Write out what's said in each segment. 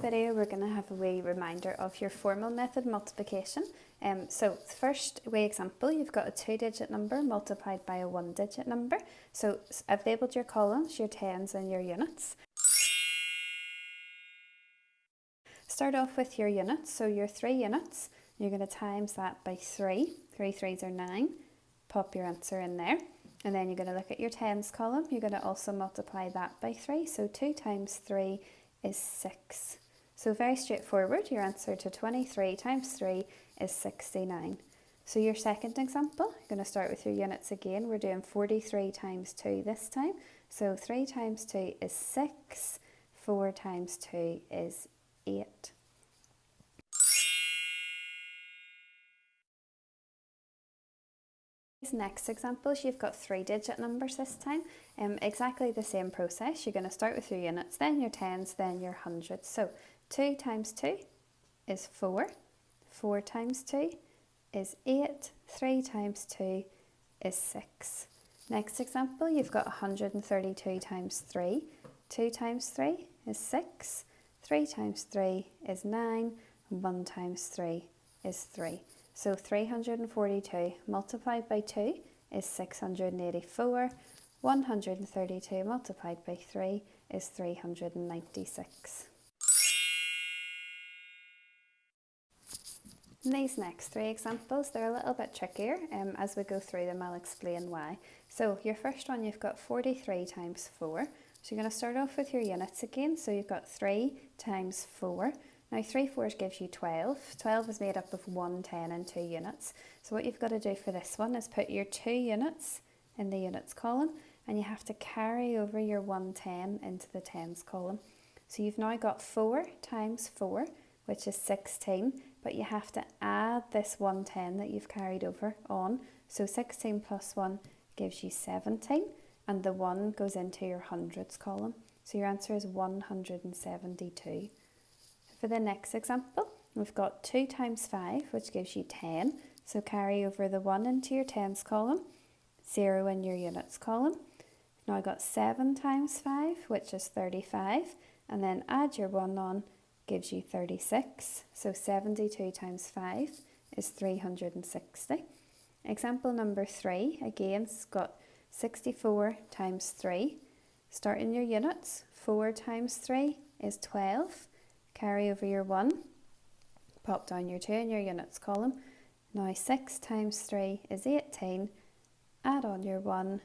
video we're going to have a wee reminder of your formal method multiplication. So the first wee example, you've got a 2-digit number multiplied by a 1-digit number. So I've labelled your columns, your tens and your units. Start off with your units, so your 3 units, you're going to times that by 3. 3 3s are 9, pop your answer in there. And then you're going to look at your tens column, you're going to also multiply that by 3. So 2 times 3 is 6. So very straightforward, your answer to 23 times 3 is 69. So your second example, you're going to start with your units again. We're doing 43 times 2 this time. So 3 times 2 is 6, 4 times 2 is 8. These next examples, you've got 3-digit numbers this time. Exactly the same process. You're going to start with your units, then your tens, then your hundreds. So 2 times 2 is 4. 4 times 2 is 8. 3 times 2 is 6. Next example, you've got 132 times 3. 2 times 3 is 6. 3 times 3 is 9. And 1 times 3 is 3. So 342 multiplied by 2 is 684. 132 multiplied by 3 is 396. And these next 3 examples, they're a little bit trickier. As we go through them, I'll explain why. So your first one, you've got 43 times 4. So you're going to start off with your units again. So you've got 3 times 4. Now 3 4s gives you 12. 12 is made up of 1 10 and 2 units. So what you've got to do for this one is put your 2 units in the units column, and you have to carry over your 110 into the tens column. So you've now got 4 times 4, which is 16, but you have to add this 110 that you've carried over on. So 16 plus 1 gives you 17, and the 1 goes into your hundreds column. So your answer is 172. For the next example, we've got 2 times 5, which gives you 10. So carry over the 1 into your tens column, 0 in your units column. We've now got 7 times 5, which is 35, and then add your 1 on, gives you 36. So 72 times 5 is 360. Example number 3, again, it's got 64 times 3. Start in your units. 4 times 3 is 12. Carry over your 1, pop down your 2 in your units column. Now 6 times 3 is 18, add on your 1,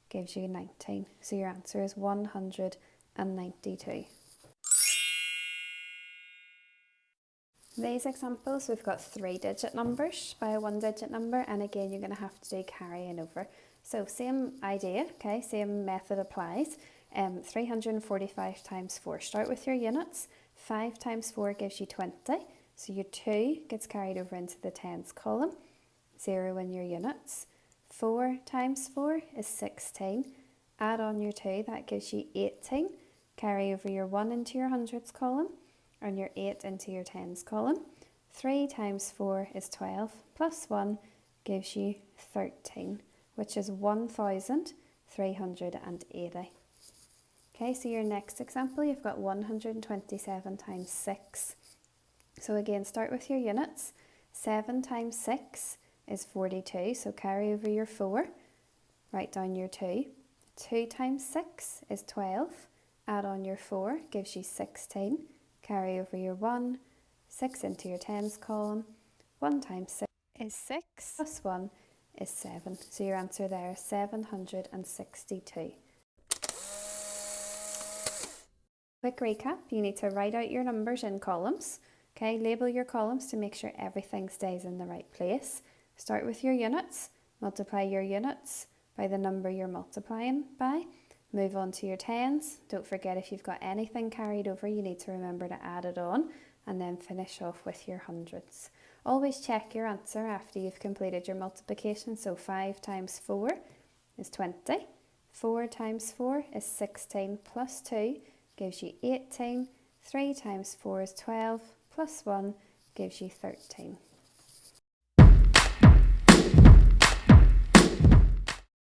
gives you 19. So your answer is 192. These examples, we've got 3-digit numbers by a 1-digit number, and again you're going to have to do carrying over. So same idea, okay, same method applies. 345 times 4, start with your units. 5 times 4 gives you 20, so your 2 gets carried over into the tens column, 0 in your units. 4 times 4 is 16, add on your 2, that gives you 18, carry over your 1 into your hundreds column, and your 8 into your tens column. 3 times 4 is 12, plus 1 gives you 13, which is 1,380. Okay, so your next example, you've got 127 times 6. So again, start with your units. 7 times 6 is 42, so carry over your 4, write down your 2. 2 times 6 is 12, add on your 4, gives you 16, carry over your 1, 6 into your tens column. 1 times 6 is 6, plus 1 is 7. So your answer there is 762. Quick recap, you need to write out your numbers in columns. Okay, label your columns to make sure everything stays in the right place. Start with your units, multiply your units by the number you're multiplying by. Move on to your tens. Don't forget, if you've got anything carried over, you need to remember to add it on, and then finish off with your hundreds. Always check your answer after you've completed your multiplication. So 5 times 4 is 20. 4 times 4 is 16, plus 2 gives you 18. 3 times 4 is 12, plus 1 gives you 13.